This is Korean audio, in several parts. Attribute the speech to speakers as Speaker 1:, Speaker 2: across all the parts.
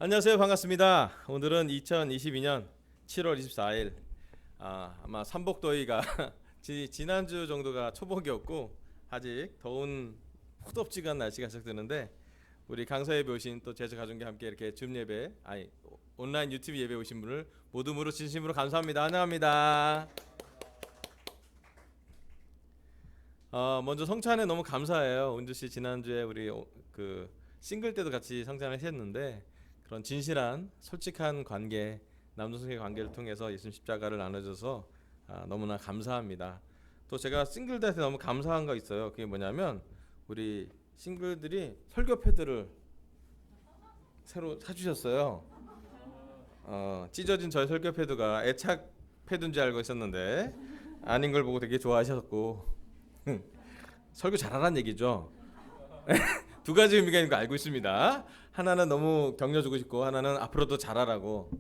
Speaker 1: 안녕하세요. 반갑습니다. 오늘은 2022년 7월 24일 아마 삼복더위가 지난주 정도가 초복이었고 아직 더운 후덥지근한 날씨가 시작되는데 우리 강사 예배 오신 또 제주 가족과 함께 이렇게 줌 예배 온라인 유튜브 예배 오신 분을 모둠으로 진심으로 감사합니다. 환영합니다. 먼저 성찬에 너무 감사해요. 은주 씨 지난주에 우리 그 싱글 때도 같이 성찬을 했는데 그런 진실한 솔직한 관계, 남동생의 관계를 통해서 예수님 십자가를 나눠줘서 너무나 감사합니다. 또 제가 싱글들한테 너무 감사한 거 있어요. 그게 뭐냐면 우리 싱글들이 설교 패드를 새로 사주셨어요. 찢어진 저의 설교 패드가 애착 패드인 줄 알고 있었는데 아닌 걸 보고 되게 좋아하셨고 설교 잘하라는 얘기죠. 두 가지 의미가 있는 거 알고 있습니다. 하나는 너무 격려주고 싶고 하나는 앞으로도 잘하라고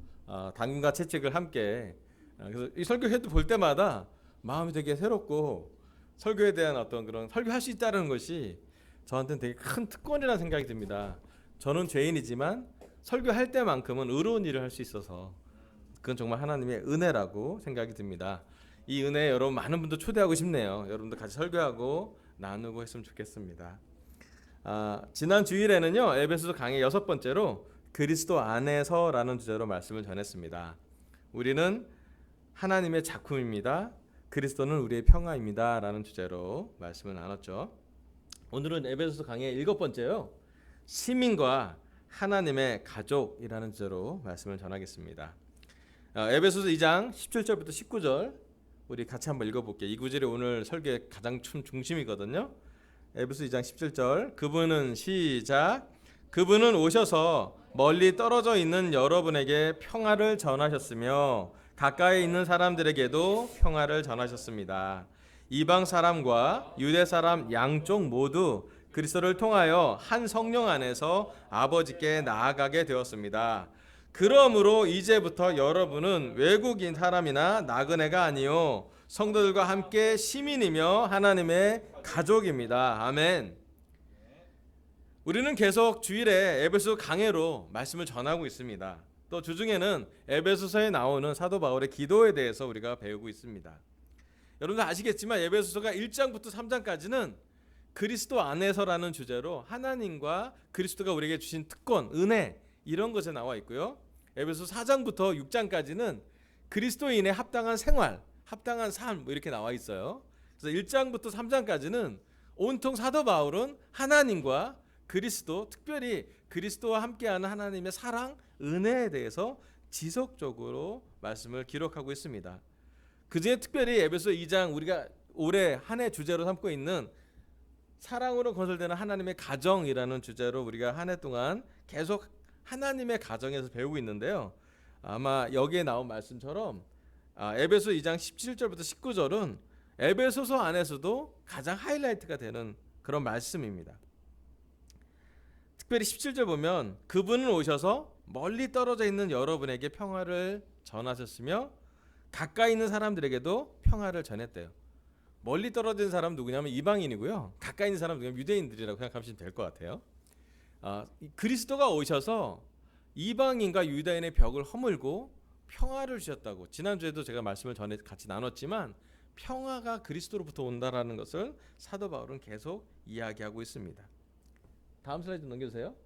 Speaker 1: 당근과 채찍을 함께 그래서 이 설교회도 볼 때마다 마음이 되게 새롭고 설교에 대한 어떤 그런 설교할 수 있다는 것이 저한테는 되게 큰 특권이라는 생각이 듭니다. 저는 죄인이지만 설교할 때만큼은 의로운 일을 할 수 있어서 그건 정말 하나님의 은혜라고 생각이 듭니다. 이 은혜에 여러분 많은 분들 초대하고 싶네요. 여러분들 같이 설교하고 나누고 했으면 좋겠습니다. 지난 주일에는요 에베소서 강의 6번째로 그리스도 안에서라는 주제로 말씀을 전했습니다. 우리는 하나님의 작품입니다. 그리스도는 우리의 평화입니다. 라는 주제로 말씀을 나눴죠. 오늘은 에베소서 강의 7번째요 시민과 하나님의 가족이라는 주제로 말씀을 전하겠습니다. 에베소서 2장 17절부터 19절 우리 같이 한번 읽어볼게요. 이 구절이 오늘 설교의 가장 중심이거든요. 에베소 2장 17절 그분은 시작 그분은 오셔서 멀리 떨어져 있는 여러분에게 평화를 전하셨으며 가까이 있는 사람들에게도 평화를 전하셨습니다. 이방 사람과 유대 사람 양쪽 모두 그리스도를 통하여 한 성령 안에서 아버지께 나아가게 되었습니다. 그러므로 이제부터 여러분은 외국인 사람이나 나그네가 아니요 성도들과 함께 시민이며 하나님의 가족입니다. 아멘. 우리는 계속 주일에 에베소 강해로 말씀을 전하고 있습니다. 또 주중에는 에베소서에 나오는 사도 바울의 기도에 대해서 우리가 배우고 있습니다. 여러분들 아시겠지만 에베소서가 1장부터 3장까지는 그리스도 안에서라는 주제로 하나님과 그리스도가 우리에게 주신 특권, 은혜 이런 것에 나와 있고요. 에베소 4장부터 6장까지는 그리스도인의 합당한 생활, 합당한 삶 이렇게 나와 있어요. 그래서 1장부터 3장까지는 온통 사도 바울은 하나님과 그리스도, 특별히 그리스도와 함께하는 하나님의 사랑, 은혜에 대해서 지속적으로 말씀을 기록하고 있습니다. 그중에 특별히 에베소 2장 우리가 올해 한 해 주제로 삼고 있는 사랑으로 건설되는 하나님의 가정이라는 주제로 우리가 한 해 동안 계속 하나님의 가정에서 배우고 있는데요. 아마 여기에 나온 말씀처럼 에베소 2장 17절부터 19절은 에베소서 안에서도 가장 하이라이트가 되는 그런 말씀입니다. 특별히 17절 보면 그분은 오셔서 멀리 떨어져 있는 여러분에게 평화를 전하셨으며 가까이 있는 사람들에게도 평화를 전했대요. 멀리 떨어진 사람 누구냐면 이방인이고요. 가까이 있는 사람 누구냐면 유대인들이라고 생각하시면 될 것 같아요. 그리스도가 오셔서 이방인과 유다인의 벽을 허물고 평화를 주셨다고 지난주에도 제가 말씀을 전에 같이 나눴지만 평화가 그리스도로부터 온다라는 것을 사도 바울은 계속 이야기하고 있습니다. 다음 슬라이드 넘겨주세요.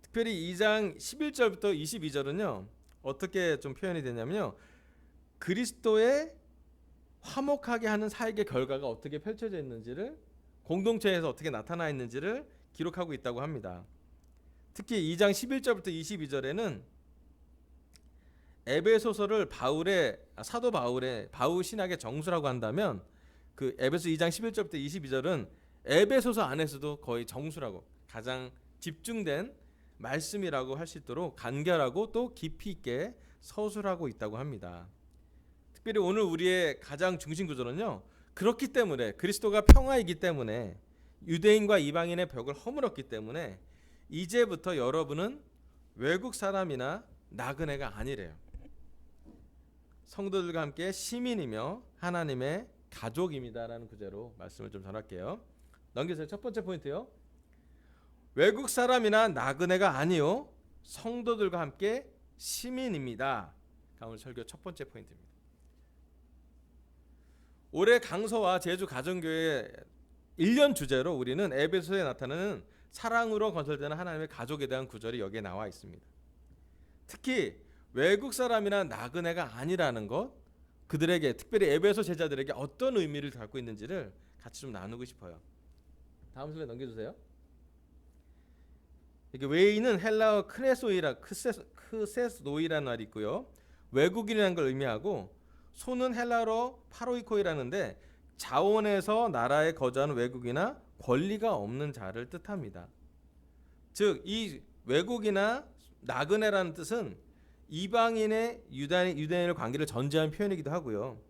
Speaker 1: 특별히 2장 11절부터 22절은요 어떻게 좀 표현이 되냐면요 그리스도의 화목하게 하는 사역의 결과가 어떻게 펼쳐져 있는지를 공동체에서 어떻게 나타나 있는지를 기록하고 있다고 합니다. 특히 2장 11절부터 22절에는 에베소서를 사도 바울의 바울 신학의 정수라고 한다면 그 에베소 2장 11절부터 22절은 에베소서 안에서도 거의 정수라고 가장 집중된 말씀이라고 할 수 있도록 간결하고 또 깊이 있게 서술하고 있다고 합니다. 특별히 오늘 우리의 가장 중심 구조는요. 그렇기 때문에 그리스도가 평화이기 때문에 유대인과 이방인의 벽을 허물었기 때문에 이제부터 여러분은 외국 사람이나 나그네가 아니래요. 성도들과 함께 시민이며 하나님의 가족입니다라는 구제로 말씀을 좀 전할게요. 넘겨주세요. 첫 번째 포인트요. 외국 사람이나 나그네가 아니요 성도들과 함께 시민입니다. 오늘 설교 첫 번째 포인트입니다. 올해 강서와 제주 가정교회 1년 주제로 우리는 에베소에 나타나는 사랑으로 건설되는 하나님의 가족에 대한 구절이 여기에 나와 있습니다. 특히 외국 사람이나 나그네가 아니라는 것, 그들에게 특별히 에베소 제자들에게 어떤 의미를 갖고 있는지를 같이 좀 나누고 싶어요. 다음 슬라이드 넘겨주세요. 이게 외인은 헬라어 크세노이라는 말이 있고요. 외국인이라는 걸 의미하고, 소는 헬라어로 파로이코이라는데 자원에서 나라에 거주하는 외국이나 권리가 없는 자를 뜻합니다. 즉 이 외국이나 나그네라는 뜻은 이방인의 유대인의 관계를 전제한 표현이기도 하고요.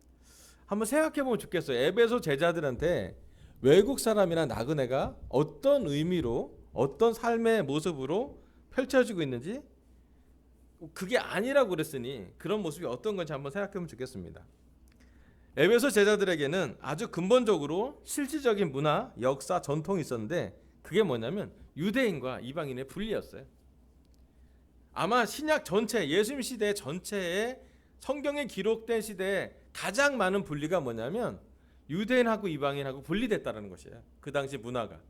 Speaker 1: 한번 생각해보면 좋겠어요. 에베소 제자들한테 외국 사람이나 나그네가 어떤 의미로, 어떤 삶의 모습으로 펼쳐지고 있는지, 그게 아니라고 그랬으니 그런 모습이 어떤 건지 한번 생각해보면 좋겠습니다. 에베소 제자들에게는 아주 근본적으로 실질적인 문화, 역사, 전통이 있었는데, 그게 뭐냐면 유대인과 이방인의 분리였어요. 아마 신약 전체, 예수님 시대 전체에 성경에 기록된 시대에 가장 많은 분리가 뭐냐면 유대인하고 이방인하고 분리됐다는 것이에요. 그 당시 문화가.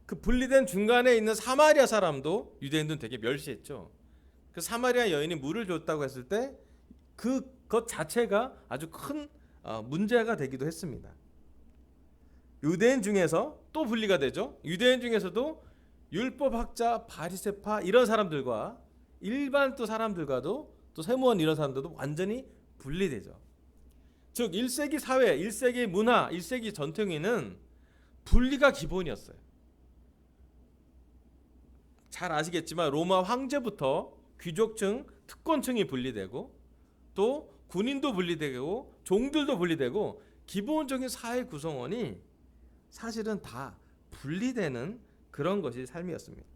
Speaker 1: 그 분리된 중간에 있는 사마리아 사람도 유대인들은 되게 멸시했죠. 그 사마리아 여인이 물을 줬다고 했을 때 그것 자체가 아주 큰 문제가 되기도 했습니다. 유대인 중에서 또 분리가 되죠. 유대인 중에서도 율법학자, 바리새파 이런 사람들과 일반 또 사람들과도, 또 세무원 이런 사람들도 완전히 분리되죠. 즉 1세기 사회, 1세기 문화, 1세기 전통에는 분리가 기본이었어요. 잘 아시겠지만 로마 황제부터 귀족층, 특권층이 분리되고, 또 군인도 분리되고, 종들도 분리되고, 기본적인 사회 구성원이 사실은 다 분리되는 그런 것이 삶이었습니다.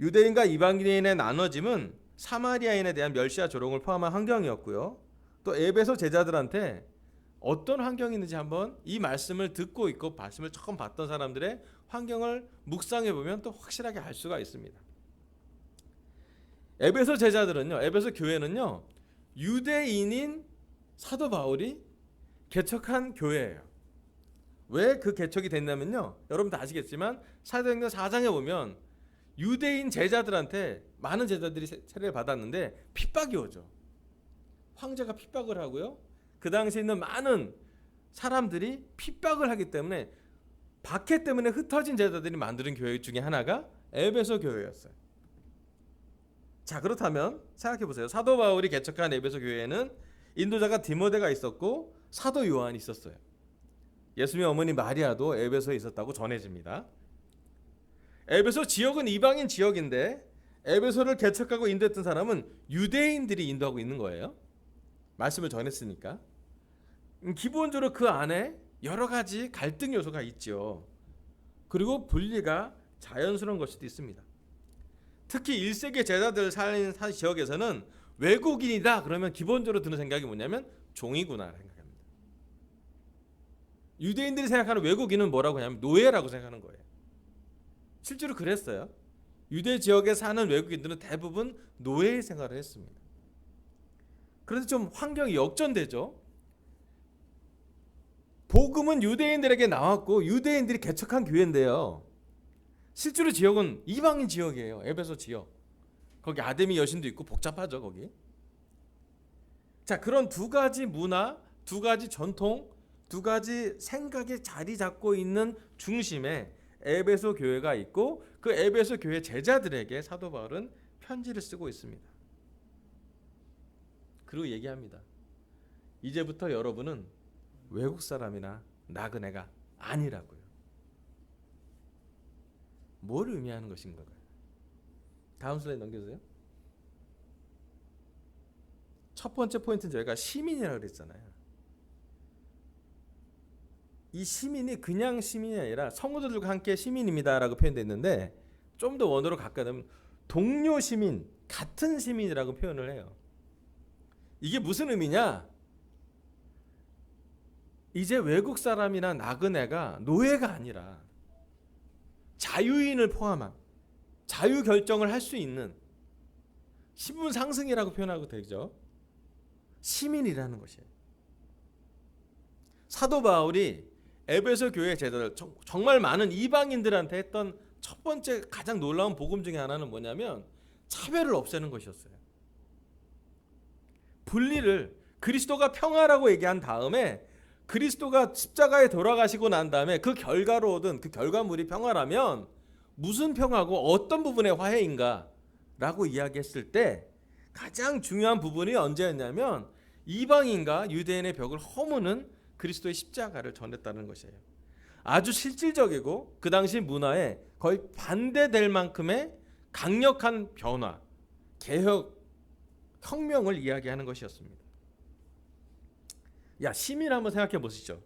Speaker 1: 유대인과 이방인의 나눠짐은 사마리아인에 대한 멸시와 조롱을 포함한 환경이었고요. 또 에베소 제자들한테 어떤 환경이 있는지 한번 이 말씀을 듣고 있고 말씀을 처음 봤던 사람들의 환경을 묵상해 보면 또 확실하게 알 수가 있습니다. 에베소 제자들은요, 에베소 교회는요, 유대인인 사도 바울이 개척한 교회예요. 왜 그 개척이 됐냐면요, 여러분도 아시겠지만 사도행전 4장에 보면 유대인 제자들한테 많은 제자들이 세례를 받았는데 핍박이 오죠. 황제가 핍박을 하고요, 그 당시에 있는 많은 사람들이 핍박을 하기 때문에 박해 때문에 흩어진 제자들이 만드는 교회 중에 하나가 에베소 교회였어요. 자, 그렇다면 생각해 보세요. 사도 바울이 개척한 에베소 교회에는 인도자가 디모데가 있었고 사도 요한이 있었어요. 예수님의 어머니 마리아도 에베소에 있었다고 전해집니다. 에베소 지역은 이방인 지역인데 에베소를 개척하고 인도했던 사람은 유대인들이 인도하고 있는 거예요. 말씀을 전했으니까. 기본적으로 그 안에 여러 가지 갈등 요소가 있죠. 그리고 분리가 자연스러운 것일 수도 있습니다. 특히 1세기 제자들 살린 지역에서는 외국인이다 그러면 기본적으로 드는 생각이 뭐냐면 종이구나 생각합니다. 유대인들이 생각하는 외국인은 뭐라고 하냐면 노예라고 생각하는 거예요. 실제로 그랬어요. 유대 지역에 사는 외국인들은 대부분 노예의 생활을 했습니다. 그래서 좀 환경이 역전되죠. 복음은 유대인들에게 나왔고 유대인들이 개척한 교회인데요, 실제로 지역은 이방인 지역이에요. 에베소 지역. 거기 아데미 여신도 있고 복잡하죠, 거기. 자, 그런 두 가지 문화, 두 가지 전통, 두 가지 생각에 자리 잡고 있는 중심에 에베소 교회가 있고, 그 에베소 교회 제자들에게 사도 바울은 편지를 쓰고 있습니다. 그리고 얘기합니다. 이제부터 여러분은 외국 사람이나 나그네가 아니라고요. 뭘 의미하는 것인가요? 다음 슬라이드 넘겨주세요. 첫 번째 포인트는 저희가 시민이라고 그랬잖아요. 이 시민이 그냥 시민이 아니라 성도들과 함께 시민입니다라고 표현됐는데, 좀 더 원어로 가까우면 동료 시민, 같은 시민이라고 표현을 해요. 이게 무슨 의미냐? 이제 외국 사람이나 나그네가 노예가 아니라 자유인을 포함한 자유 결정을 할 수 있는 신분 상승이라고 표현하고 되죠. 시민이라는 것이에요. 사도 바울이 에베소 교회 제자들, 정말 많은 이방인들한테 했던 첫 번째 가장 놀라운 복음 중에 하나는 뭐냐면 차별을 없애는 것이었어요. 분리를, 그리스도가 평화라고 얘기한 다음에 그리스도가 십자가에 돌아가시고 난 다음에 그 결과로 얻은 그 결과물이 평화라면 무슨 평화고 어떤 부분의 화해인가 라고 이야기했을 때 가장 중요한 부분이 언제였냐면 이방인과 유대인의 벽을 허무는 그리스도의 십자가를 전했다는 것이에요. 아주 실질적이고 그 당시 문화에 거의 반대될 만큼의 강력한 변화, 개혁, 혁명을 이야기하는 것이었습니다. 시민 한번 생각해 보시죠.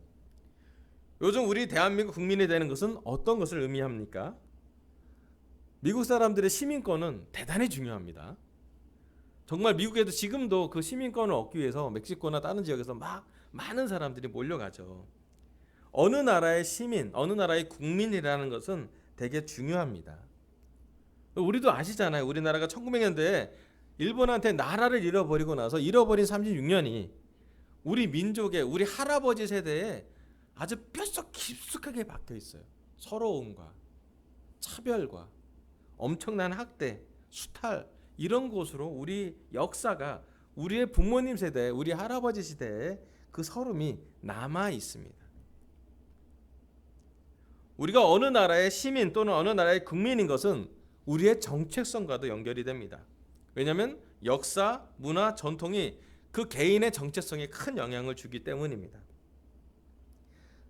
Speaker 1: 요즘 우리 대한민국 국민이 되는 것은 어떤 것을 의미합니까? 미국 사람들의 시민권은 대단히 중요합니다. 정말 미국에도 지금도 그 시민권을 얻기 위해서 멕시코나 다른 지역에서 막 많은 사람들이 몰려가죠. 어느 나라의 시민, 어느 나라의 국민이라는 것은 되게 중요합니다. 우리도 아시잖아요. 우리나라가 1900년대에 일본한테 나라를 잃어버리고 나서 잃어버린 36년이 우리 민족의, 우리 할아버지 세대에 아주 뼛속 깊숙하게 박혀 있어요. 서러움과 차별과 엄청난 학대, 수탈, 이런 곳으로 우리 역사가, 우리의 부모님 세대, 우리 할아버지 시대에 그 서름이 남아 있습니다. 우리가 어느 나라의 시민 또는 어느 나라의 국민인 것은 우리의 정체성과도 연결이 됩니다. 왜냐하면 역사, 문화, 전통이 그 개인의 정체성에 큰 영향을 주기 때문입니다.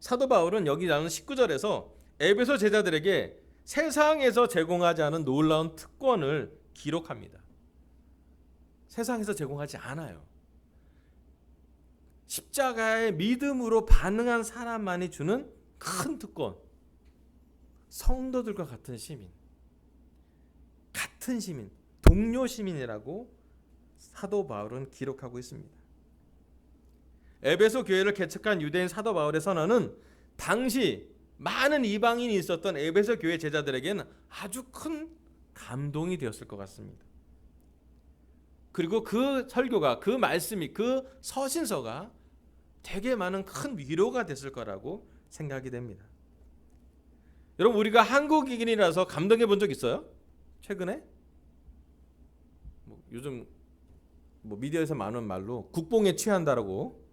Speaker 1: 사도 바울은 여기 나오는 19절에서 에베소 제자들에게 세상에서 제공하지 않은 놀라운 특권을 기록합니다. 세상에서 제공하지 않아요. 십자가의 믿음으로 반응한 사람만이 주는 큰 특권. 성도들과 같은 시민, 동료 시민이라고 사도 바울은 기록하고 있습니다. 에베소 교회를 개척한 유대인 사도 바울의 선언은 당시 많은 이방인이 있었던 에베소 교회 제자들에게는 아주 큰 감동이 되었을 것 같습니다. 그리고 그 설교가, 그 말씀이, 그 서신서가 되게 많은 큰 위로가 됐을 거라고 생각이 됩니다. 여러분, 우리가 한국인이라서 감동해 본 적 있어요? 최근에? 요즘 미디어에서 많은 말로 국뽕에 취한다라고.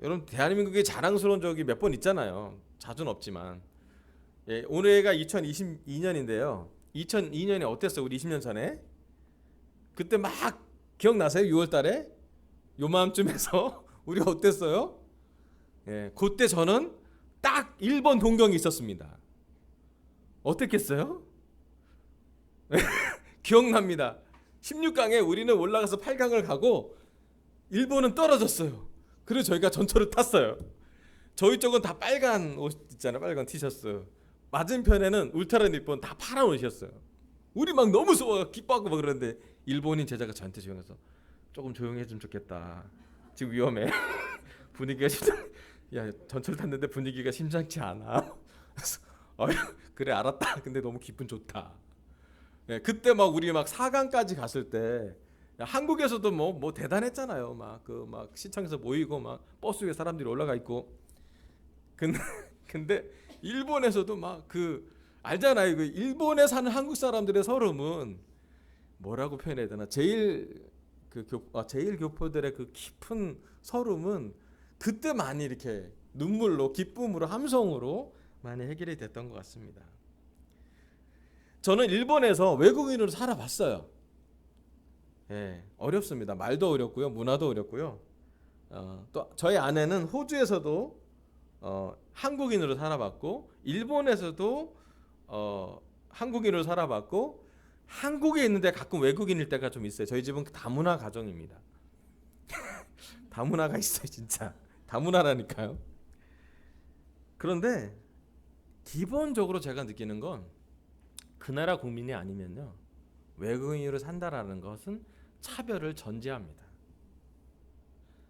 Speaker 1: 여러분, 대한민국의 자랑스러운 적이 몇 번 있잖아요. 자주는 없지만. 올해가 2022년인데요. 2002년에 어땠어요? 우리 20년 전에? 그때 막 기억나세요? 6월 달에? 요맘쯤에서 우리가 어땠어요? 그때 저는 딱 1번 동경이 있었습니다. 어땠겠어요? 기억납니다. 16강에 우리는 올라가서 8강을 가고 일본은 떨어졌어요. 그래서 저희가 전철을 탔어요. 저희 쪽은 다 빨간 옷 있잖아요. 빨간 티셔츠. 맞은편에는 울트라 니폰 다 파란 옷이었어요. 우리 막 너무 기뻐하고 막 그러는데 일본인 제자가 저한테 조용해서 조금 조용히 해주면 좋겠다. 지금 위험해. 분위기가 전철 탔는데 분위기가 심상치 않아. 그래 알았다. 근데 너무 기분 좋다. 그때 막 우리 막 4강까지 갔을 때 한국에서도 뭐 대단했잖아요. 막 시청에서 모이고 막 버스 위에 사람들이 올라가 있고. 근데 일본에서도 막 알잖아요. 그 일본에 사는 한국 사람들의 서름은 뭐라고 표현해야 되나? 제일 교포들의 그 깊은 서름은 그때 많이 이렇게 눈물로, 기쁨으로, 함성으로 많이 해결이 됐던 것 같습니다. 저는 일본에서 외국인으로 살아봤어요. 어렵습니다. 말도 어렵고요, 문화도 어렵고요. 또 저희 아내는 호주에서도 한국인으로 살아봤고, 일본에서도 한국인으로 살아봤고, 한국에 있는데 가끔 외국인일 때가 좀 있어요. 저희 집은 다문화 가정입니다. 다문화가 있어요, 진짜. 다문화라니까요. 그런데 기본적으로 제가 느끼는 건 그 나라 국민이 아니면요, 외국인으로 산다라는 것은 차별을 전제합니다.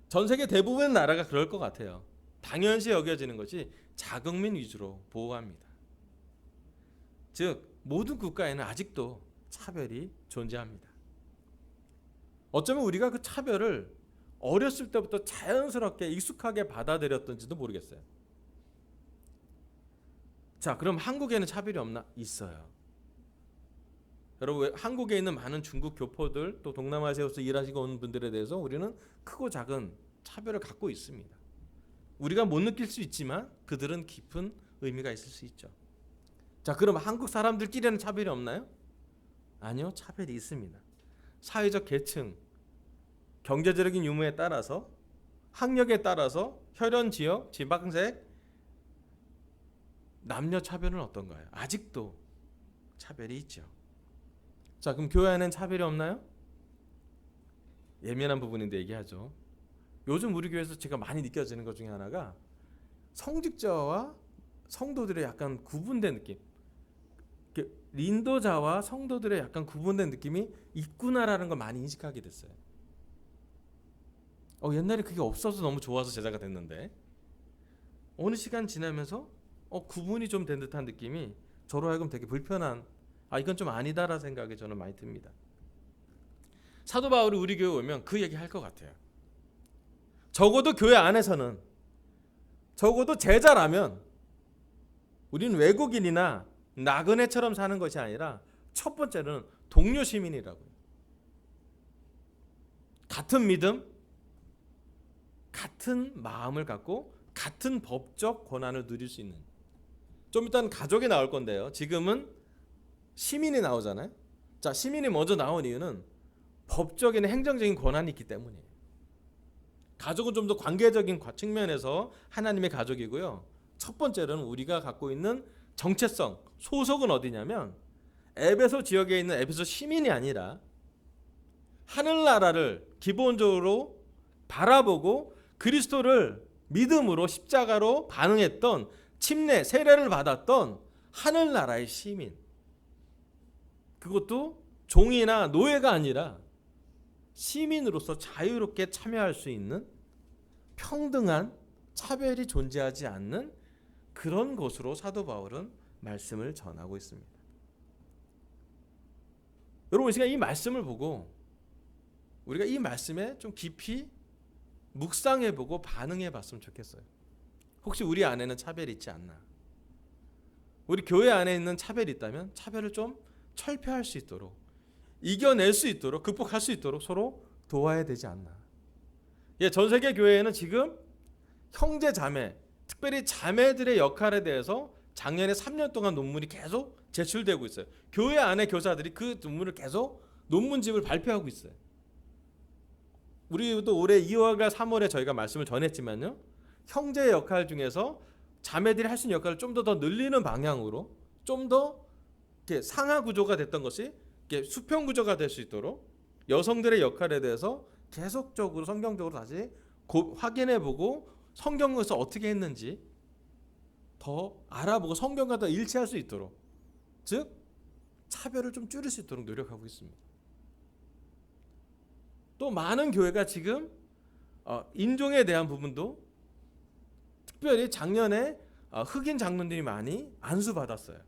Speaker 1: 전 세계 대부분 나라가 그럴 것 같아요. 당연시 여겨지는 것이 자국민 위주로 보호합니다. 즉 모든 국가에는 아직도 차별이 존재합니다. 어쩌면 우리가 그 차별을 어렸을 때부터 자연스럽게 익숙하게 받아들였던지도 모르겠어요. 자, 그럼 한국에는 차별이 없나? 있어요. 여러분, 한국에 있는 많은 중국 교포들, 또 동남아시아에서 일하시고 온 분들에 대해서 우리는 크고 작은 차별을 갖고 있습니다. 우리가 못 느낄 수 있지만 그들은 깊은 의미가 있을 수 있죠. 자, 그럼 한국 사람들끼리는 차별이 없나요? 아니요, 차별이 있습니다. 사회적 계층, 경제적인 유무에 따라서, 학력에 따라서, 혈연 지역, 지방색, 남녀 차별은 어떤가요? 아직도 차별이 있죠. 자, 그럼 교회 안에는 차별이 없나요? 예민한 부분인데 얘기하죠. 요즘 우리 교회에서 제가 많이 느껴지는 것 중에 하나가 성직자와 성도들의 약간 구분된 느낌, 인도자와 성도들의 약간 구분된 느낌이 있구나라는 걸 많이 인식하게 됐어요. 옛날에 그게 없어서 너무 좋아서 제자가 됐는데 어느 시간 지나면서 구분이 좀 된 듯한 느낌이 저로 하여금 되게 불편한, 이건 좀 아니다라는 생각이 저는 많이 듭니다. 사도 바울이 우리 교회 오면 그 얘기 할 것 같아요. 적어도 교회 안에서는, 적어도 제자라면 우리는 외국인이나 나그네처럼 사는 것이 아니라 첫 번째는 동료 시민이라고요. 같은 믿음, 같은 마음을 갖고 같은 법적 권한을 누릴 수 있는, 좀 이따는 가족이 나올 건데요. 지금은 시민이 나오잖아요. 자, 시민이 먼저 나온 이유는 법적인 행정적인 권한이 있기 때문이에요. 가족은 좀 더 관계적인 측면에서 하나님의 가족이고요. 첫 번째로는 우리가 갖고 있는 정체성, 소속은 어디냐면 에베소 지역에 있는 에베소 시민이 아니라 하늘나라를 기본적으로 바라보고 그리스도를 믿음으로 십자가로 반응했던, 침례, 세례를 받았던 하늘나라의 시민. 그것도 종이나 노예가 아니라 시민으로서 자유롭게 참여할 수 있는 평등한, 차별이 존재하지 않는 그런 곳으로 사도 바울은 말씀을 전하고 있습니다. 여러분, 제가 이 말씀을 보고 우리가 이 말씀에 좀 깊이 묵상해보고 반응해봤으면 좋겠어요. 혹시 우리 안에는 차별이 있지 않나? 우리 교회 안에 있는 차별이 있다면 차별을 좀 철폐할 수 있도록, 이겨낼 수 있도록, 극복할 수 있도록 서로 도와야 되지 않나? 전 세계 교회에는 지금 형제 자매, 특별히 자매들의 역할에 대해서 작년에 3년 동안 논문이 계속 제출되고 있어요. 교회 안에 교사들이 그 논문을 계속 논문집을 발표하고 있어요. 우리도 올해 2월과 3월에 저희가 말씀을 전했지만요, 형제의 역할 중에서 자매들이 할 수 있는 역할을 좀 더 늘리는 방향으로, 좀 더 상하 구조가 됐던 것이 수평 구조가 될 수 있도록 여성들의 역할에 대해서 계속적으로 성경적으로 다시 확인해보고 성경에서 어떻게 했는지 더 알아보고 성경과 더 일치할 수 있도록, 즉 차별을 좀 줄일 수 있도록 노력하고 있습니다. 또 많은 교회가 지금 인종에 대한 부분도, 특별히 작년에 흑인 장로님들이 많이 안수받았어요.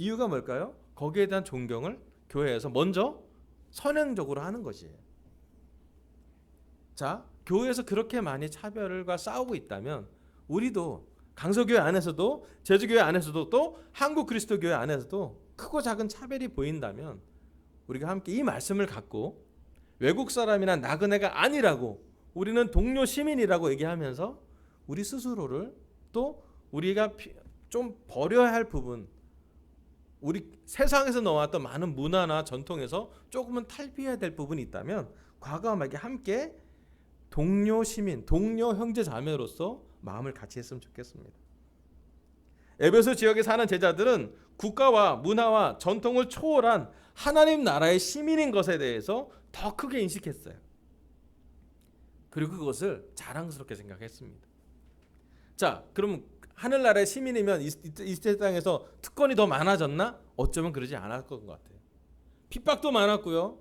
Speaker 1: 이유가 뭘까요? 거기에 대한 존경을 교회에서 먼저 선행적으로 하는 것이에요. 자, 교회에서 그렇게 많이 차별과 싸우고 있다면 우리도 강서교회 안에서도, 제주교회 안에서도, 또 한국그리스도교회 안에서도 크고 작은 차별이 보인다면 우리가 함께 이 말씀을 갖고 외국 사람이나 나그네가 아니라고, 우리는 동료 시민이라고 얘기하면서 우리 스스로를, 또 우리가 좀 버려야 할 부분, 우리 세상에서 나왔던 많은 문화나 전통에서 조금은 탈피해야 될 부분이 있다면 과감하게 함께 동료 시민, 동료 형제 자매로서 마음을 같이 했으면 좋겠습니다. 에베소 지역에 사는 제자들은 국가와 문화와 전통을 초월한 하나님 나라의 시민인 것에 대해서 더 크게 인식했어요. 그리고 그것을 자랑스럽게 생각했습니다. 자, 그럼 하늘나라의 시민이면 이 세상에서 특권이 더 많아졌나? 어쩌면 그러지 않았던 것 같아요. 핍박도 많았고요.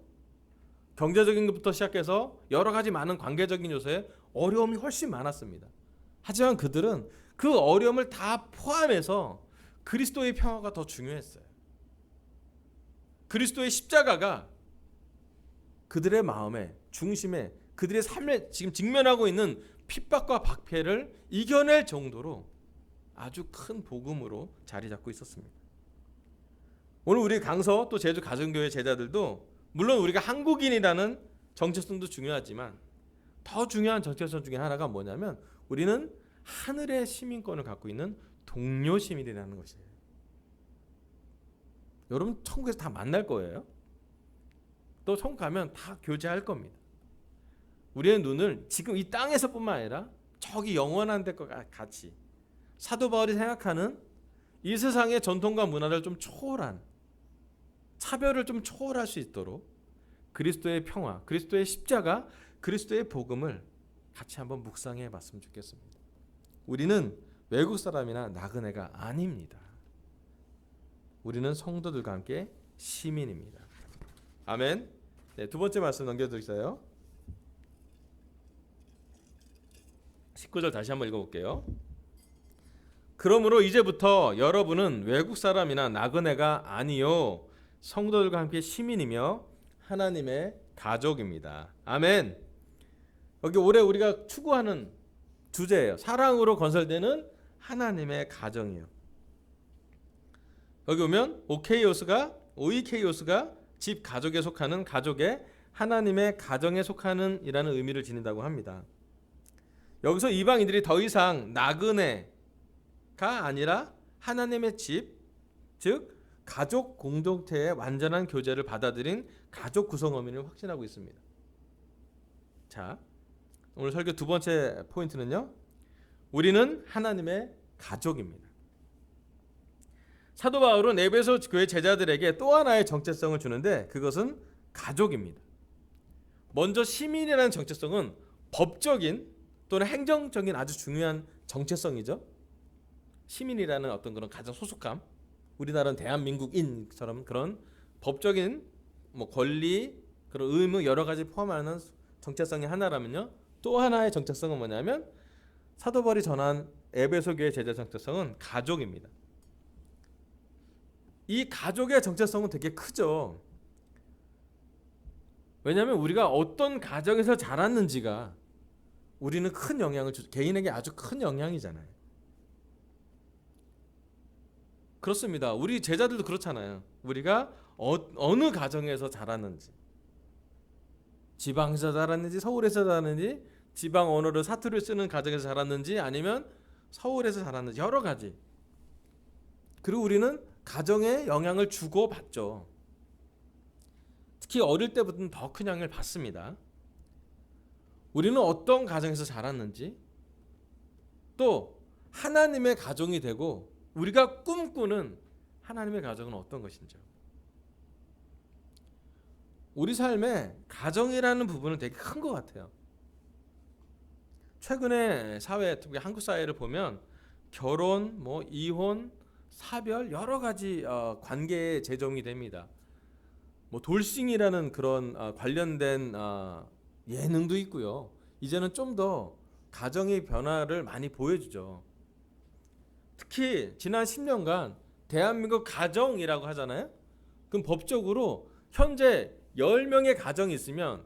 Speaker 1: 경제적인 것부터 시작해서 여러 가지 많은 관계적인 요소에 어려움이 훨씬 많았습니다. 하지만 그들은 그 어려움을 다 포함해서 그리스도의 평화가 더 중요했어요. 그리스도의 십자가가 그들의 마음에 중심에 그들의 삶에 지금 직면하고 있는 핍박과 박해를 이겨낼 정도로 아주 큰 복음으로 자리 잡고 있었습니다. 오늘 우리 강서 또 제주 가정교회 제자들도 물론 우리가 한국인이라는 정체성도 중요하지만 더 중요한 정체성 중에 하나가 뭐냐면 우리는 하늘의 시민권을 갖고 있는 동료 시민이라는 것이에요. 여러분 천국에서 다 만날 거예요. 또 천국 가면 다 교제할 겁니다. 우리의 눈을 지금 이 땅에서뿐만 아니라 저기 영원한 데과 같이 사도 바울이 생각하는 이 세상의 전통과 문화를 좀 초월한 차별을 좀 초월할 수 있도록 그리스도의 평화, 그리스도의 십자가, 그리스도의 복음을 같이 한번 묵상해 봤으면 좋겠습니다. 우리는 외국 사람이나 나그네가 아닙니다. 우리는 성도들과 함께 시민입니다. 아멘. 네, 두 번째 말씀 넘겨드릴게요. 19절 다시 한번 읽어볼게요. 그러므로 이제부터 여러분은 외국 사람이나 나그네가 아니요 성도들과 함께 시민이며 하나님의 가족입니다. 아멘. 여기 올해 우리가 추구하는 주제예요. 사랑으로 건설되는 하나님의 가정이에요. 여기 보면 오이케이오스가 집 가족에 속하는 가족의 하나님의 가정에 속하는 이라는 의미를 지닌다고 합니다. 여기서 이방인들이 더 이상 나그네가 아니라 하나님의 집, 즉 가족 공동체의 완전한 교제를 받아들인 가족 구성 의미를 확신하고 있습니다. 자, 오늘 설교 두 번째 포인트는요. 우리는 하나님의 가족입니다. 사도 바울은 에베소 교회 제자들에게 또 하나의 정체성을 주는데 그것은 가족입니다. 먼저 시민이라는 정체성은 법적인 또는 행정적인 아주 중요한 정체성이죠. 시민이라는 어떤 그런 가정 소속감, 우리나라는 대한민국인처럼 그런 법적인 권리, 그런 의무 여러 가지 포함하는 정체성이 하나라면요. 또 하나의 정체성은 뭐냐면 사도 바울이 전한 에베소 교회 제자 정체성은 가족입니다. 이 가족의 정체성은 되게 크죠. 왜냐하면 우리가 어떤 가정에서 자랐는지가 우리는 큰 영향을 개인에게 아주 큰 영향이잖아요. 그렇습니다. 우리 제자들도 그렇잖아요. 우리가 어느 가정에서 자랐는지, 지방에서 자랐는지, 서울에서 자랐는지, 지방 언어를 사투리를 쓰는 가정에서 자랐는지, 아니면 서울에서 자랐는지, 여러 가지. 그리고 우리는 가정에 영향을 주고 받죠. 특히 어릴 때부터는 더 큰 영향을 받습니다. 우리는 어떤 가정에서 자랐는지, 또 하나님의 가정이 되고 우리가 꿈꾸는 하나님의 가정은 어떤 것인지, 우리 삶에 가정이라는 부분은 되게 큰 것 같아요. 최근에 사회, 특히 한국 사회를 보면 결혼, 이혼, 사별 여러 가지 관계에 재정이 됩니다. 돌싱이라는 그런 관련된 예능도 있고요. 이제는 좀 더 가정의 변화를 많이 보여주죠. 특히 지난 10년간 대한민국 가정이라고 하잖아요. 그럼 법적으로 현재 10명의 가정이 있으면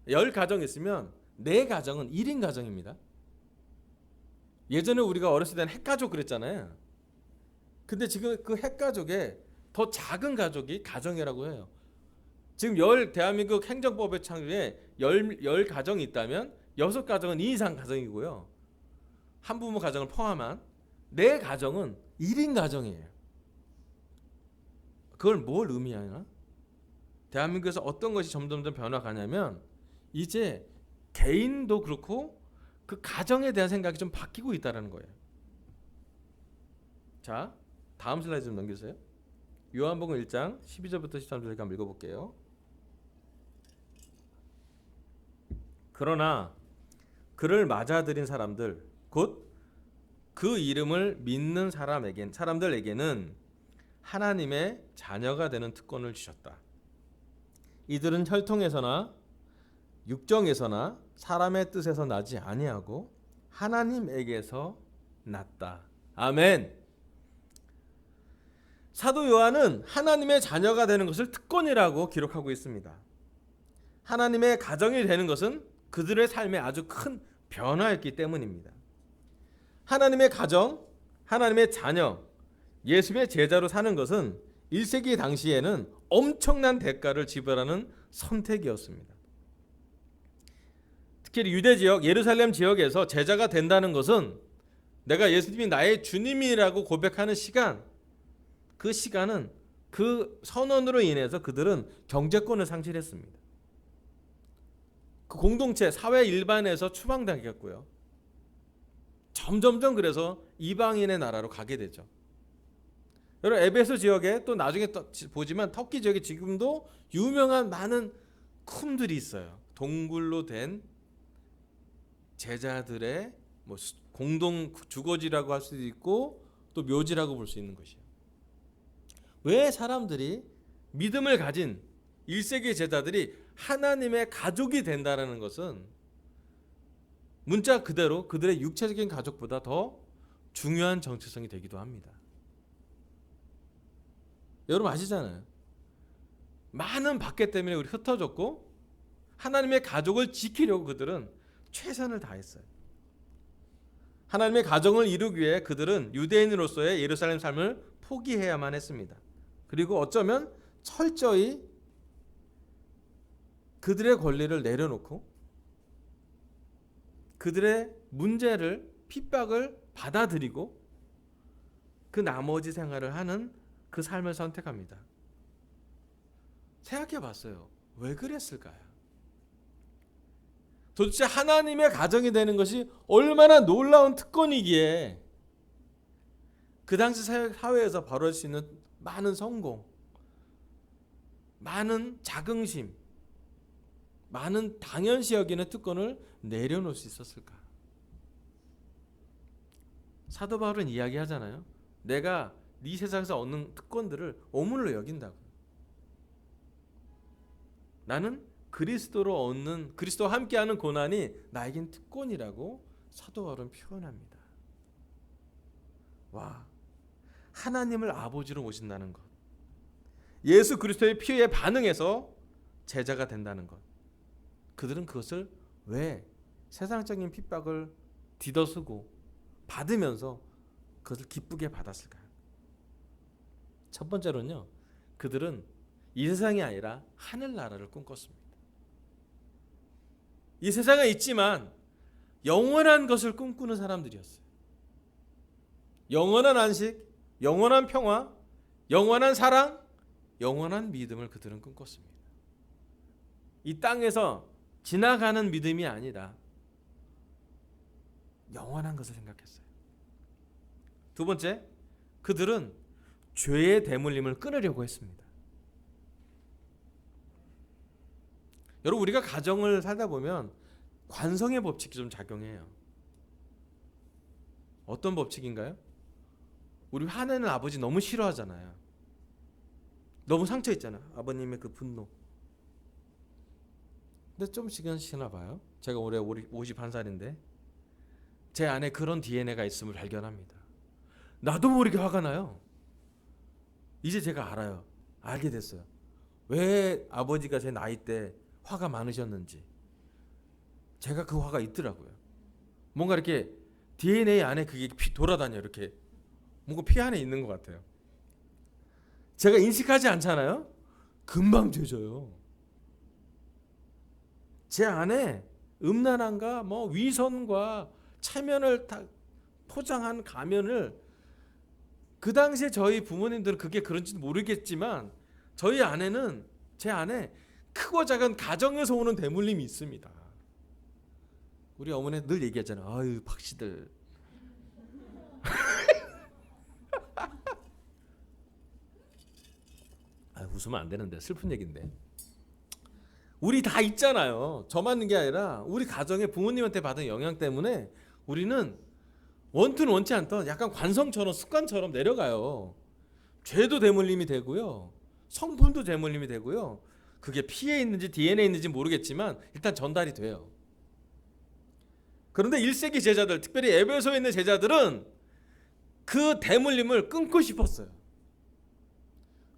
Speaker 1: 10가정이 있으면 4가정은 1인 가정입니다. 예전에 우리가 어렸을 때는 핵가족 그랬잖아요. 근데 지금 그 핵가족에 더 작은 가족이 가정이라고 해요. 지금 대한민국 행정법의 창조에 10가정이 있다면 6가정은 2 이상 가정이고요. 한부모 가정을 포함한 4가정은 1인 가정이에요. 그걸 뭘 의미하나? 대한민국에서 어떤 것이 점점 변화가냐면 이제 개인도 그렇고 그 가정에 대한 생각이 좀 바뀌고 있다는 거예요. 자, 다음 슬라이드 좀 넘겨주세요. 요한복음 1장 12절부터 13절까지 한번 읽어볼게요. 그러나 그를 맞아들인 사람들, 곧 그 이름을 믿는 사람들에게는 하나님의 자녀가 되는 특권을 주셨다. 이들은 혈통에서나 육정에서나 사람의 뜻에서 나지 아니하고 하나님에게서 났다. 아멘. 사도 요한은 하나님의 자녀가 되는 것을 특권이라고 기록하고 있습니다. 하나님의 가정이 되는 것은 그들의 삶에 아주 큰 변화였기 때문입니다. 하나님의 가정, 하나님의 자녀, 예수의 제자로 사는 것은 1세기 당시에는 엄청난 대가를 지불하는 선택이었습니다. 특히 유대 지역, 예루살렘 지역에서 제자가 된다는 것은 내가 예수님이 나의 주님이라고 고백하는 시간, 그 시간은 그 선언으로 인해서 그들은 경제권을 상실했습니다. 그 공동체, 사회 일반에서 추방당했고요. 점점점 그래서 이방인의 나라로 가게 되죠. 여러분, 에베소 지역에 또 나중에 보지만 터키 지역에 지금도 유명한 많은 쿰들이 있어요. 동굴로 된 제자들의 뭐 공동 주거지라고 할 수도 있고 또 묘지라고 볼 수 있는 것이에요. 왜 사람들이 믿음을 가진 1세기 제자들이 하나님의 가족이 된다는 것은 문자 그대로 그들의 육체적인 가족보다 더 중요한 정체성이 되기도 합니다. 여러분 아시잖아요. 많은 박해 때문에 우리 흩어졌고 하나님의 가족을 지키려고 그들은 최선을 다했어요. 하나님의 가정을 이루기 위해 그들은 유대인으로서의 예루살렘 삶을 포기해야만 했습니다. 그리고 어쩌면 철저히 그들의 권리를 내려놓고 그들의 문제를, 핍박을 받아들이고 그 나머지 생활을 하는 그 삶을 선택합니다. 생각해 봤어요. 왜 그랬을까요? 도대체 하나님의 가정이 되는 것이 얼마나 놀라운 특권이기에 그 당시 사회에서 벌어질 수 있는 많은 성공, 많은 자긍심, 많은 당연시 여기는 특권을 내려놓을 수 있었을까? 사도 바울은 이야기하잖아요. 내가 이 세상에서 얻는 특권들을 오물로 여긴다고. 나는 그리스도로 얻는, 그리스도와 함께하는 고난이 나에겐 특권이라고 사도 바울은 표현합니다. 와, 하나님을 아버지로 모신다는 것, 예수 그리스도의 피에 반응해서 제자가 된다는 것, 그들은 그것을 왜 세상적인 핍박을 뒤덮고 받으면서 그것을 기쁘게 받았을까요? 첫 번째로는요, 그들은 이 세상이 아니라 하늘나라를 꿈꿨습니다. 이 세상에 있지만 영원한 것을 꿈꾸는 사람들이었어요. 영원한 안식, 영원한 평화, 영원한 사랑, 영원한 믿음을 그들은 꿈꿨습니다. 이 땅에서 지나가는 믿음이 아니라 영원한 것을 생각했어요. 두 번째, 그들은 죄의 대물림을 끊으려고 했습니다. 여러분, 우리가 가정을 살다 보면 관성의 법칙이 좀 작용해요. 어떤 법칙인가요? 우리 화내는 아버지 너무 싫어하잖아요. 너무 상처 있잖아요. 아버님의 그 분노. 근데 좀 시간 지나봐요. 제가 올해 51살인데 제 안에 그런 DNA가 있음을 발견합니다. 나도 모르게 화가 나요. 이제 제가 알아요. 알게 됐어요. 왜 아버지가 제 나이 때 화가 많으셨는지. 제가 그 화가 있더라고요. 뭔가 이렇게 DNA 안에 그게 돌아다녀요. 이렇게 뭔가 피 안에 있는 것 같아요. 제가 인식하지 않잖아요. 금방 죄져요. 제 안에 음란함과 뭐 위선과 체면을 다 포장한 가면을, 그 당시에 저희 부모님들은 그게 그런지도 모르겠지만 저희 안에는, 제 안에 크고 작은 가정에서 오는 대물림이 있습니다. 우리 어머니 늘 얘기하잖아요. 아유 박씨들. 웃으면 안 되는데, 슬픈 얘기인데. 우리 다 있잖아요. 저만 있는 게 아니라 우리 가정에 부모님한테 받은 영향 때문에 우리는 원투는 원치 않던 약간 관성처럼, 습관처럼 내려가요. 죄도 대물림이 되고요, 성품도 대물림이 되고요. 그게 피에 있는지 DNA에 있는지 모르겠지만 일단 전달이 돼요. 그런데 1세기 제자들, 특별히 에베소에 있는 제자들은 그 대물림을 끊고 싶었어요.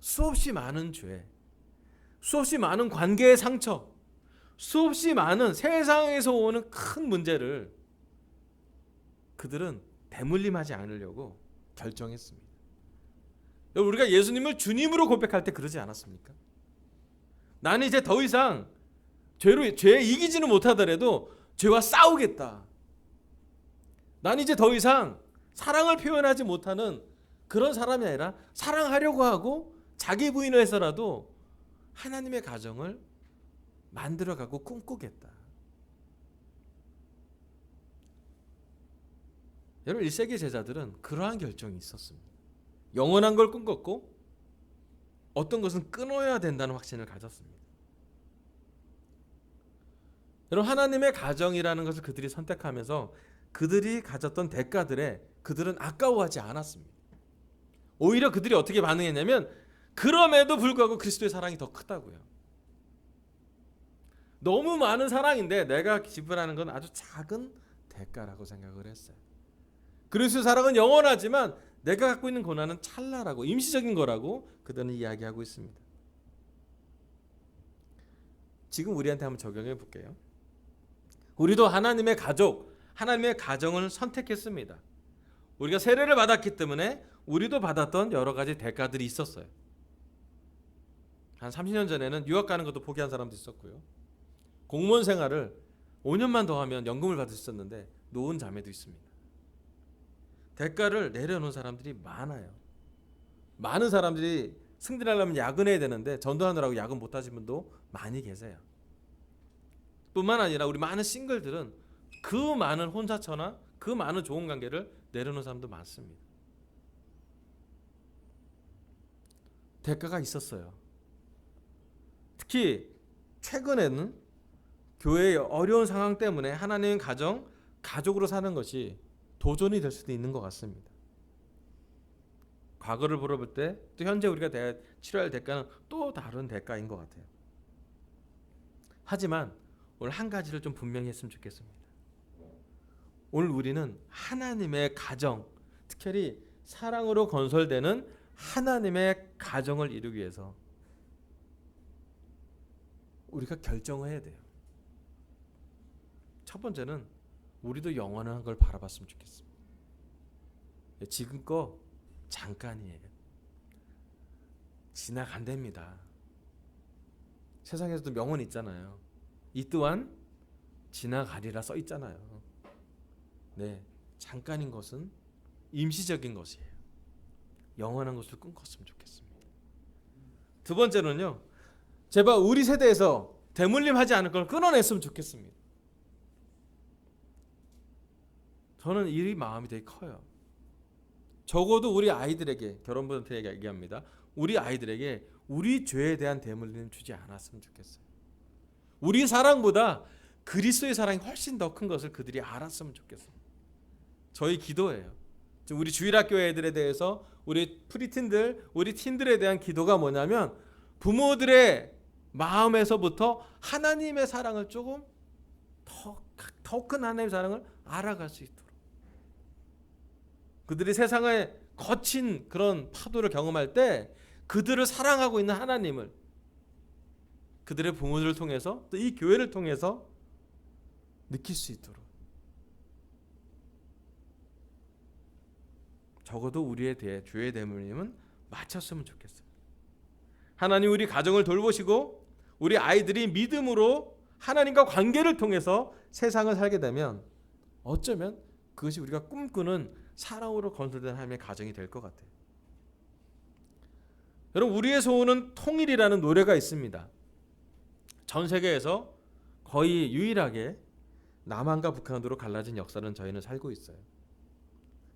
Speaker 1: 수없이 많은 죄, 수없이 많은 관계의 상처, 수없이 많은 세상에서 오는 큰 문제를 그들은 대물림하지 않으려고 결정했습니다. 우리가 예수님을 주님으로 고백할 때 그러지 않았습니까? 나는 이제 더 이상 죄에 이기지는 못하더라도 죄와 싸우겠다. 나는 이제 더 이상 사랑을 표현하지 못하는 그런 사람이 아니라 사랑하려고 하고 자기 부인을 해서라도 하나님의 가정을 만들어가고 꿈꾸겠다. 여러분 1세기 제자들은 그러한 결정이 있었습니다. 영원한 걸 꿈꿨고 어떤 것은 끊어야 된다는 확신을 가졌습니다. 여러분 하나님의 가정이라는 것을 그들이 선택하면서 그들이 가졌던 대가들에 그들은 아까워하지 않았습니다. 오히려 그들이 어떻게 반응했냐면 그럼에도 불구하고 그리스도의 사랑이 더 크다고요. 너무 많은 사랑인데 내가 지불하는 건 아주 작은 대가라고 생각을 했어요. 그리스도의 사랑은 영원하지만 내가 갖고 있는 고난은 찰나라고, 임시적인 거라고 그들은 이야기하고 있습니다. 지금 우리한테 한번 적용해 볼게요. 우리도 하나님의 가족, 하나님의 가정을 선택했습니다. 우리가 세례를 받았기 때문에 우리도 받았던 여러 가지 대가들이 있었어요. 한 30년 전에는 유학 가는 것도 포기한 사람도 있었고요. 공무원 생활을 5년만 더 하면 연금을 받을 수 있었는데 놓은 자매도 있습니다. 대가를 내려놓은 사람들이 많아요. 많은 사람들이 승진하려면 야근해야 되는데 전도하느라고 야근 못 하신 분도 많이 계세요. 뿐만 아니라 우리 많은 싱글들은 그 많은 혼자처나 그 많은 좋은 관계를 내려놓은 사람도 많습니다. 대가가 있었어요. 특히 최근에는 교회의 어려운 상황 때문에 하나님의 가족으로 사는 것이 도전이 될 수도 있는 것 같습니다. 과거를 돌아볼 때 또 현재 우리가 치러야 할 대가는 또 다른 대가인 것 같아요. 하지만 오늘 한 가지를 좀 분명히 했으면 좋겠습니다. 오늘 우리는 하나님의 가정, 특별히 사랑으로 건설되는 하나님의 가정을 이루기 위해서 우리가 결정을 해야 돼요. 첫 번째는 우리도 영원한 걸 바라봤으면 좋겠습니다. 지금 거 잠깐이에요. 지나간답니다. 세상에서도 명언 있잖아요. 이 또한 지나가리라 써 있잖아요. 네, 잠깐인 것은 임시적인 것이에요. 영원한 것을 꿈꿨으면 좋겠습니다. 두 번째는요, 제발 우리 세대에서 대물림하지 않을 걸 끊어냈으면 좋겠습니다. 저는 이 마음이 되게 커요. 적어도 우리 아이들에게, 결혼부한테 얘기합니다. 우리 아이들에게 우리 죄에 대한 대물림 주지 않았으면 좋겠어요. 우리 사랑보다 그리스도의 사랑이 훨씬 더 큰 것을 그들이 알았으면 좋겠어요. 저희 기도예요. 우리 주일학교 애들에 대해서, 우리 프리틴들, 우리 틴들에 대한 기도가 뭐냐면 부모들의 마음에서부터 하나님의 사랑을 조금 더 큰 하나님의 사랑을 알아갈 수 있도록, 그들이 세상의 거친 그런 파도를 경험할 때 그들을 사랑하고 있는 하나님을 그들의 부모들을 통해서 또 이 교회를 통해서 느낄 수 있도록, 적어도 우리에 대해 주의 대물림은 마쳤으면 좋겠어요. 하나님 우리 가정을 돌보시고 우리 아이들이 믿음으로 하나님과 관계를 통해서 세상을 살게 되면 어쩌면 그것이 우리가 꿈꾸는 사랑으로 건설된 하나님의 가정이 될 것 같아요. 여러분, 우리의 소원은 통일이라는 노래가 있습니다. 전 세계에서 거의 유일하게 남한과 북한으로 갈라진 역사는 저희는 살고 있어요.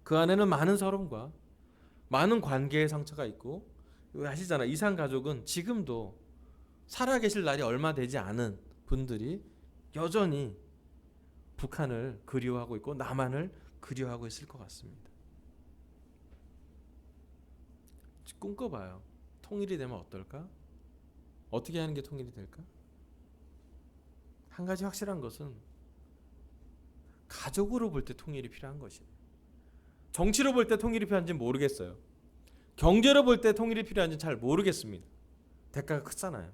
Speaker 1: 그 안에는 많은 서름과 많은 관계의 상처가 있고, 아시잖아요. 이산 가족은 지금도 살아계실 날이 얼마 되지 않은 분들이 여전히 북한을 그리워하고 있고 남한을 그리워하고 있을 것 같습니다. 꿈꿔봐요. 통일이 되면 어떨까? 어떻게 하는 게 통일이 될까? 한 가지 확실한 것은 가족으로 볼 때 통일이 필요한 것이에요. 정치로 볼 때 통일이 필요한지 모르겠어요. 경제로 볼 때 통일이 필요한지 잘 모르겠습니다. 대가가 크잖아요.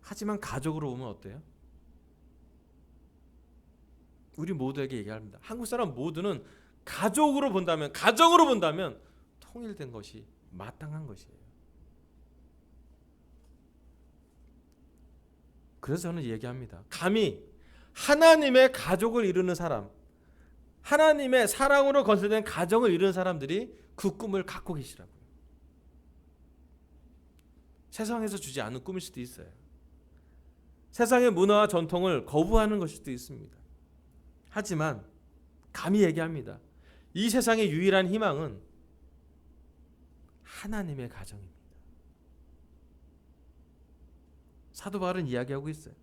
Speaker 1: 하지만 가족으로 보면 어때요? 우리 모두에게 얘기합니다. 한국 사람 모두는 가족으로 본다면, 가정으로 본다면 통일된 것이 마땅한 것이에요. 그래서 저는 얘기합니다. 감히 하나님의 가족을 이루는 사람, 하나님의 사랑으로 건설된 가정을 이루는 사람들이 그 꿈을 갖고 계시라고요. 세상에서 주지 않는 꿈일 수도 있어요. 세상의 문화와 전통을 거부하는 것일 수도 있습니다. 하지만 감히 얘기합니다. 이 세상의 유일한 희망은 하나님의 가정입니다. 사도 바울은 이야기하고 있어요.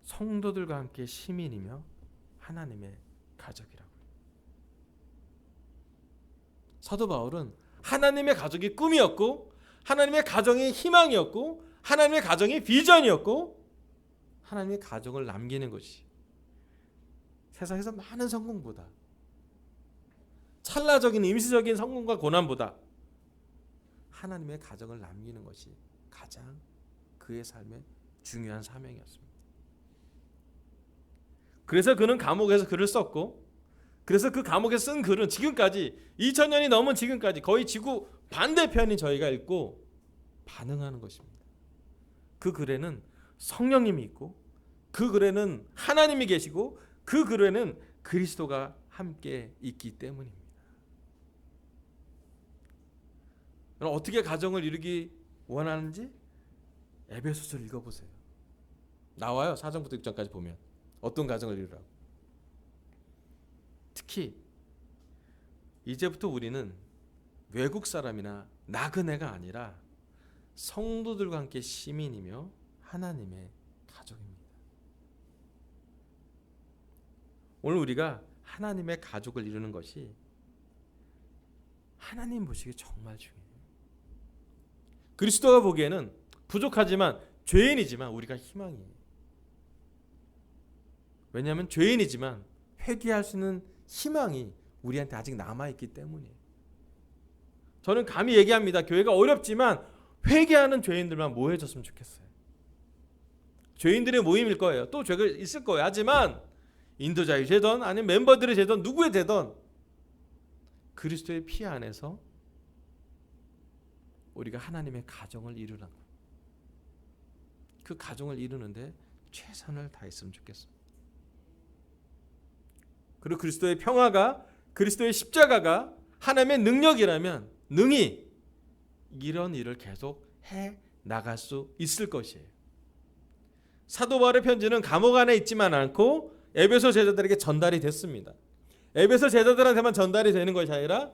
Speaker 1: 성도들과 함께 시민이며 하나님의 가족이라고요. 사도 바울은 하나님의 가족이 꿈이었고, 하나님의 가정이 희망이었고, 하나님의 가정이 비전이었고, 하나님의 가정을 남기는 것이 세상에서 많은 성공보다, 찰나적인 임시적인 성공과 고난보다 하나님의 가정을 남기는 것이 가장 그의 삶의 중요한 사명이었습니다. 그래서 그는 감옥에서 글을 썼고, 그래서 그 감옥에서 쓴 글은 지금까지 2000년이 넘은 지금까지 거의 지구 반대편인 저희가 읽고 반응하는 것입니다. 그 글에는 성령님이 있고, 그 글에는 하나님이 계시고, 그 글에는 그리스도가 함께 있기 때문입니다. 어떻게 가정을 이루기 원하는지 에베소서를 읽어보세요. 나와요. 4장부터 6장까지 보면 어떤 가정을 이루라고. 특히 이제부터 우리는 외국 사람이나 나그네가 아니라 성도들과 함께 시민이며 하나님의 가족입니다. 오늘 우리가 하나님의 가족을 이루는 것이 하나님 보시기에 정말 중요해요. 그리스도가 보기에는 부족하지만, 죄인이지만 우리가 희망이에요. 왜냐하면 죄인이지만 회개할 수 있는 희망이 우리한테 아직 남아있기 때문이에요. 저는 감히 얘기합니다. 교회가 어렵지만 회개하는 죄인들만 모여졌으면 좋겠어요. 죄인들의 모임일 거예요. 또 죄가 있을 거예요. 하지만 인도자의 죄든 아니면 멤버들의 죄든 누구의 죄든 그리스도의 피 안에서 우리가 하나님의 가정을 이루라고, 그 가정을 이루는데 최선을 다했으면 좋겠습니다. 그리고 그리스도의 평화가, 그리스도의 십자가가 하나님의 능력이라면 능히 이런 일을 계속 해 나갈 수 있을 것이에요. 사도 바울의 편지는 감옥 안에 있지만 않고 에베소 제자들에게 전달이 됐습니다. 에베소 제자들한테만 전달이 되는 것이 아니라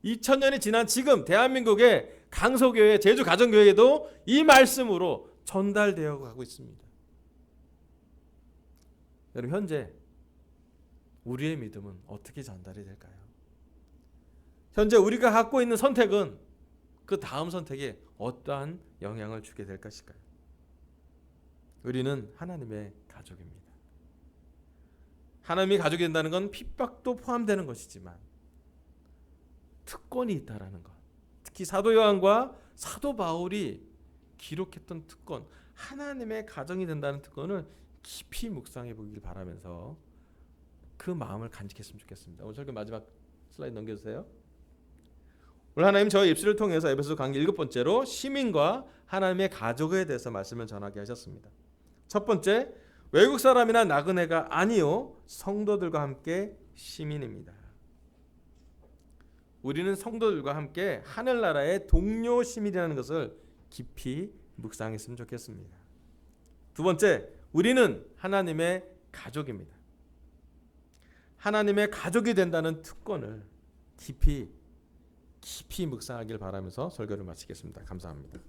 Speaker 1: 2000년이 지난 지금 대한민국의 강서교회, 제주 가정교회에도 이 말씀으로 전달되어 가고 있습니다. 여러분, 현재 우리의 믿음은 어떻게 전달이 될까요? 현재 우리가 갖고 있는 선택은 그 다음 선택에 어떠한 영향을 주게 될 것일까요? 우리는 하나님의 가족입니다. 하나님이 가족이 된다는 건 핍박도 포함되는 것이지만 특권이 있다라는 것, 특히 사도 요한과 사도 바울이 기록했던 특권, 하나님의 가정이 된다는 특권을 깊이 묵상해 보길 바라면서 그 마음을 간직했으면 좋겠습니다. 오늘 설교 마지막 슬라이드 넘겨주세요. 오늘 하나님 저희 입술을 통해서 에베소 강의 7번째로 시민과 하나님의 가족에 대해서 말씀을 전하게 하셨습니다. 첫 번째, 외국 사람이나 나그네가 아니요 성도들과 함께 시민입니다. 우리는 성도들과 함께 하늘나라의 동료 시민이라는 것을 깊이 묵상했으면 좋겠습니다. 두 번째, 우리는 하나님의 가족입니다. 하나님의 가족이 된다는 특권을 깊이 묵상하길 바라면서 설교를 마치겠습니다. 감사합니다.